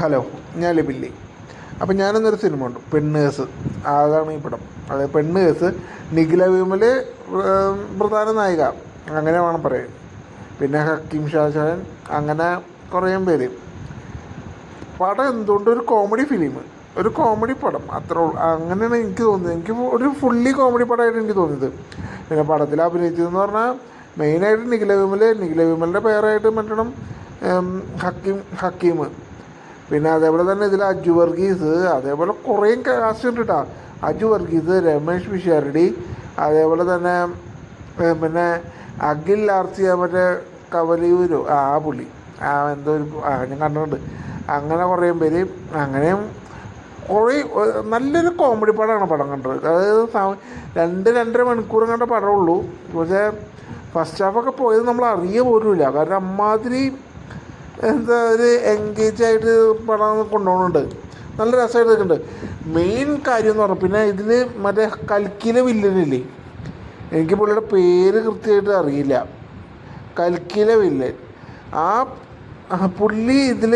Hello, ഞാൻ ലിബില്ലി. അപ്പം ഞാനിന്നൊരു cinema ഉണ്ട്, പെണ്ണേഴ്സ്. അതാണ് ഈ പടം. അതായത് പെണ്ണേഴ്സ്. നിഖില വിമൽ പ്രധാന നായിക, അങ്ങനെ വേണം പറയാൻ. പിന്നെ ഹക്കീം ഷാജഹാൻ, അങ്ങനെ കുറേ പേര്. പടം എന്തുകൊണ്ട് ഒരു കോമഡി ഫിലിം, ഒരു കോമഡി പടം, അത്ര അങ്ങനെയാണ് എനിക്ക് തോന്നുന്നത്. എനിക്ക് ഒരു ഫുള്ളി കോമഡി പടമായിട്ട് എനിക്ക് തോന്നിയത്. പിന്നെ പടത്തിൽ അഭിനയിച്ചതെന്ന് പറഞ്ഞാൽ മെയിനായിട്ട് നിഖില വിമലിൻ്റെ പേരായിട്ട് മറ്റണം ഹക്കീം. പിന്നെ അതേപോലെ തന്നെ ഇതിൽ അജു വർഗീസ്, അതേപോലെ കുറേ കാസ്റ്റ് ഉണ്ട് കേട്ടോ. അജു വർഗീസ്, രമേഷ് പിഷാരടി, അതേപോലെ തന്നെ പിന്നെ അഖിൽ ആർസിയ, മറ്റേ കവലിയൂരോ ആ പുള്ളി, എന്തോ ഒരു ഞാൻ കണ്ടിട്ടുണ്ട്. അങ്ങനെ കുറേ പേര്, അങ്ങനെയും കുറേ നല്ലൊരു കോമഡി പടമാണ് പടം കണ്ടത്. അതായത് 2-2.5 മണിക്കൂർ കണ്ട പടമുള്ളൂ. പക്ഷേ ഫസ്റ്റ് ഹാഫൊക്കെ പോയത് നമ്മൾ അറിയുക പോലുമില്ല. കാരണം അമ്മാതിരി എന്താ ഒരു എൻഗേജ് ആയിട്ട് പടം കൊണ്ടുപോകുന്നുണ്ട്. നല്ല രസമായിട്ട് നിൽക്കുന്നുണ്ട്. മെയിൻ കാര്യം എന്ന് പറഞ്ഞാൽ പിന്നെ ഇതിൽ മറ്റേ കൽക്കിയിലെ വില്ലനില്ലേ, എനിക്ക് പുള്ളിയുടെ പേര് കൃത്യമായിട്ട് അറിയില്ല. കൽക്കിയിലെ വില്ലൻ, ആ പുള്ളി ഇതിൽ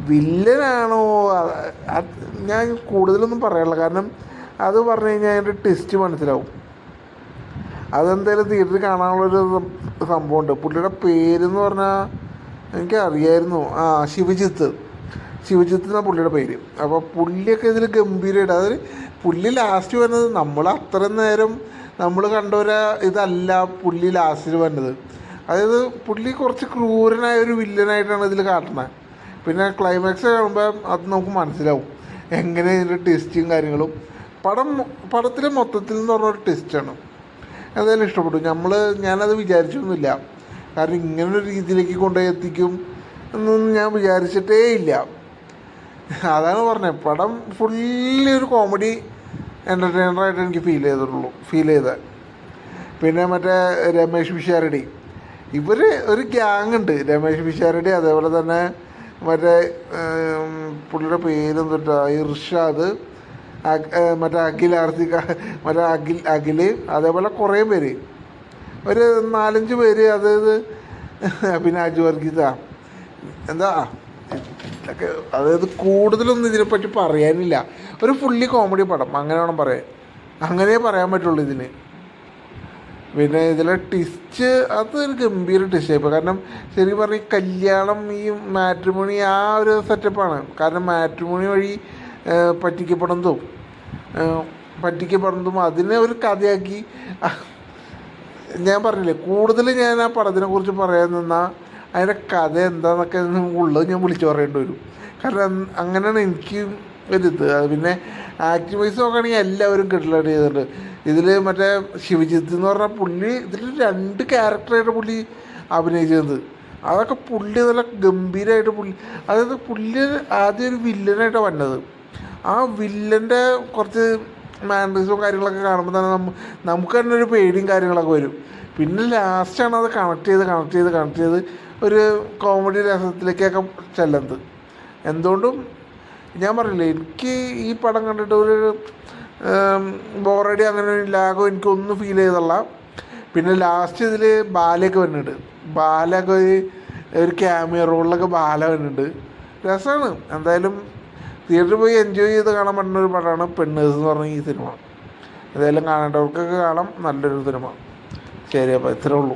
വില്ലനാണോ ഞാൻ കൂടുതലൊന്നും പറയാനില്ല. കാരണം അത് പറഞ്ഞു കഴിഞ്ഞാൽ അതിൻ്റെ ട്വിസ്റ്റ് മനസ്സിലാവും. അതെന്തായാലും തിയേറ്ററിൽ കാണാനുള്ളൊരു സംഭവമുണ്ട്. പുള്ളിയുടെ പേരെന്ന് പറഞ്ഞാൽ എനിക്കറിയായിരുന്നു, ശിവജിത്ത് എന്നാണ് പുള്ളിയുടെ പേര്. അപ്പോൾ പുള്ളിയൊക്കെ ഇതിൽ ഗംഭീരമായിട്ട്, അതായത് പുള്ളി ലാസ്റ്റ് വരുന്നത് നമ്മൾ അത്രയും നേരം നമ്മൾ കണ്ടവരെ ഇതല്ല പുള്ളി ലാസ്റ്റിൽ വരുന്നത്. അതായത് പുള്ളി കുറച്ച് ക്രൂരനായ ഒരു വില്ലനായിട്ടാണ് ഇതിൽ കാട്ടുന്നത്. പിന്നെ ക്ലൈമാക്സ് കാണുമ്പോൾ അത് നമുക്ക് മനസ്സിലാവും എങ്ങനെ ഇതിൻ്റെ ടെസ്റ്റും കാര്യങ്ങളും. പടത്തിൽ മൊത്തത്തിൽ എന്ന് പറഞ്ഞൊരു ടെസ്റ്റാണ്. എന്തായാലും ഇഷ്ടപ്പെട്ടു. ഞാനത് വിചാരിച്ചൊന്നുമില്ല. കാരണം ഇങ്ങനൊരു രീതിയിലേക്ക് കൊണ്ടുപോയി എത്തിക്കും എന്നൊന്നും ഞാൻ വിചാരിച്ചിട്ടേ ഇല്ല. അതാണ് പറഞ്ഞത്, പടം ഫുള്ളി ഒരു കോമഡി എൻ്റർടൈനറായിട്ട് എനിക്ക് ഫീൽ ചെയ്തത്. പിന്നെ മറ്റേ രമേഷ് പിഷാരടി, ഇവർ ഒരു ഗ്യാങ് ഉണ്ട്. രമേഷ് പിഷാരടി, അതേപോലെ തന്നെ മറ്റേ പുള്ളിയുടെ പേരെന്തൊട്ടാ, ഇർഷാദ്, മറ്റേ അഖിൽ ആർസിക, മറ്റേ അഖിൽ, അതേപോലെ കുറേ പേര്, ഒരു 4-5 പേര്. അതായത് പിന്നെ അജു വർഗീസ, എന്താ ഇതൊക്കെ. അതായത് കൂടുതലൊന്നും ഇതിനെപ്പറ്റി പറയാനില്ല. ഒരു ഫുള്ളി കോമഡി പടം അങ്ങനെ വേണം പറയാൻ. അങ്ങനെ പറയാൻ പറ്റുള്ളൂ ഇതിന്. പിന്നെ ഇതിലെ ട്വിസ്റ്റ്, അതൊരു ഗംഭീര ട്വിസ്റ്റായിപ്പോൾ. കാരണം ശരിക്കും പറഞ്ഞാൽ കല്യാണം, ഈ മാട്രിമോണി ആ ഒരു സെറ്റപ്പാണ്. കാരണം മാട്രിമോണി വഴി പറ്റിക്കപ്പെടുന്നതും അതിനെ ഒരു കഥയാക്കി. ഞാൻ പറഞ്ഞില്ലേ, കൂടുതൽ ഞാൻ ആ പടത്തിനെക്കുറിച്ച് പറയാൻ നിന്നാൽ അതിൻ്റെ കഥ എന്താണെന്നൊക്കെ ഉള്ളത് ഞാൻ വിളിച്ച് പറയേണ്ടി വരും. കാരണം അങ്ങനെയാണ് എനിക്ക് ഒരിത്. പിന്നെ ആക്ടിങ് വൈസ് നോക്കുകയാണെങ്കിൽ എല്ലാവരും കിട്ടലായിട്ട് ചെയ്തിട്ടുണ്ട്. ഇതിൽ മറ്റേ ശിവജിത്ത് എന്ന് പറഞ്ഞ പുള്ളി ഇതിൽ 2 ക്യാരക്ടറായിട്ട് പുള്ളി അഭിനയിച്ചത്. അതൊക്കെ പുള്ളി നല്ല ഗംഭീരമായിട്ട് അതായത് പുള്ളി ആദ്യം ഒരു വില്ലനായിട്ടാണ് വന്നത്. ആ വില്ലൻ്റെ കുറച്ച് മാനറിസവും കാര്യങ്ങളൊക്കെ കാണുമ്പോൾ തന്നെ നമുക്ക് തന്നെ ഒരു പേടിയും കാര്യങ്ങളൊക്കെ വരും. പിന്നെ ലാസ്റ്റാണ് അത് കണക്ട് ചെയ്ത് ഒരു കോമഡി രസത്തിലേക്കൊക്കെ ചെല്ലുന്നത്. എന്തുകൊണ്ടും ഞാൻ പറഞ്ഞില്ലേ, എനിക്ക് ഈ പടം കണ്ടിട്ട് ഒരു ബോറടി അങ്ങനെ ഒരു ലാഗോ എനിക്കൊന്നും ഫീൽ ചെയ്തല്ല. പിന്നെ ലാസ്റ്റ് ഇതിൽ ബാലയൊക്കെ വരുന്നുണ്ട്. ബാലയൊക്കെ ഒരു ക്യാമിയോ റോളിലൊക്കെ ബാല വരുന്നുണ്ട്. രസമാണ്. എന്തായാലും തിയേറ്ററിൽ പോയി എൻജോയ് ചെയ്ത് കാണാൻ പറ്റുന്ന ഒരു പടമാണ് പെണ്ണേഴ്സ് എന്ന് പറഞ്ഞ ഈ സിനിമ. ഏതായാലും കാണേണ്ടവർക്കൊക്കെ കാണാം. നല്ലൊരു സിനിമ. ശരി, അപ്പോൾ ഇത്രേ ഉള്ളൂ.